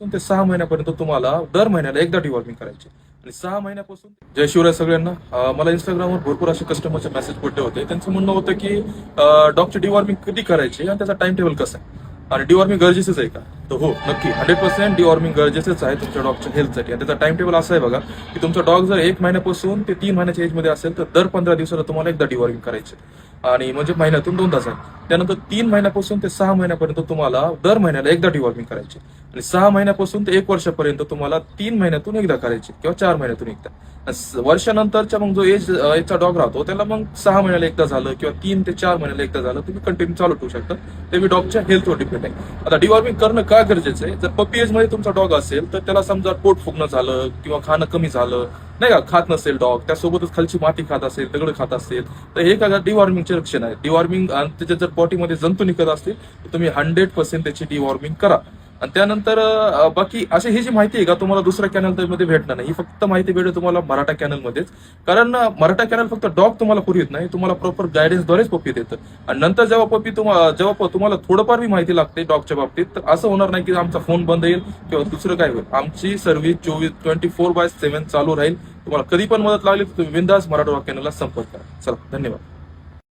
ते 6 महिन्यापर्यंत तुम्हाला दर महिन्याला एकदा डिवॉर्मिंग करायचे. आणि 6 महिन्यापासून जय शिवराय सगळ्यांना. मला इंस्टाग्रामवर भरपूर असे कस्टमरचे मेसेज पडले होते. त्यांचं म्हणणं होतं की डॉगची डिवॉर्मिंग कधी करायची आणि त्याचा टाइम टेबल कसा आहे आणि डिवॉर्मिंग गरजेचंच आहे का. तर हो, नक्की 100% डिवॉर्मिंग गरजेचंच आहे तुमच्या डॉगच्या हेल्थसाठी. आणि त्याचा टाइम टेबल असा आहे बघा की तुमचा डॉग जर 1 महिन्यापासून ते 3 महिन्याच्या एजमध्ये असेल तर दर 15 दिवसाला तुम्हाला एकदा डिवॉर्मिंग करायचे. आणि म्हणजे महिन्यातून 2 तास आहे. त्यानंतर 3 महिन्यापासून ते 6 महिन्यापर्यंत तुम्हाला दर महिन्याला एकदा डिवॉर्मिंग करायची. आणि 6 महिन्यापासून ते 1 वर्षापर्यंत तुम्हाला 3 महिन्यातून एकदा करायची किंवा 4 महिन्यातून एकदा. वर्षानंतरच्या मग जो एजचा डॉग राहतो त्याला मग 6 महिन्याला एकदा झालं किंवा 3 ते 4 महिन्याला एकदा झालं तुम्ही कंटिन्यू चालू ठेवू शकता. ते मी डॉगच्या हेल्थवर डिपेंड आहे. आता डिवॉर्मिंग करणं का गरजेचं आहे, जर पपी एज मध्ये तुमचा डॉग असेल तर त्याला समजा पोट फुगणं झालं किंवा खाणं कमी झालं नाही का, खात नसेल डॉग, त्यासोबतच खालची माती खात असेल, दगड खात असेल, तर हे काय डिवॉर्मिंगचे लक्षण आहे. डिवॉर्मिंग आणि त्याच्या जर पॉटीमध्ये जंतू निघत असतील तर तुम्ही 100% त्याची डिवॉर्मिंग करा. आणि त्यानंतर बाकी अशी ही जी माहिती आहे का तुम्हाला दुसऱ्या चॅनल मध्ये भेटणार नाही. ही फक्त माहिती भेटेल तुम्हाला मराठा चॅनलमध्येच. कारण मराठा चॅनल फक्त डॉग तुम्हाला पुरवित नाही, तुम्हाला प्रॉपर गायडन्सद्वारेच पप्पी देतं. आणि नंतर जेव्हा तुम्हाला थोडंफार बी माहिती लागते डॉगच्या बाबतीत, तर असं होणार नाही की आमचा फोन बंद येईल किंवा दुसरं काय होईल. आमची सर्व्हिस 24/7 चालू राहील. तुम्हाला कधी पण मदत लागली तर तुम्ही बिंदास मराठा चॅनलला संपर्क करा. चला, धन्यवाद.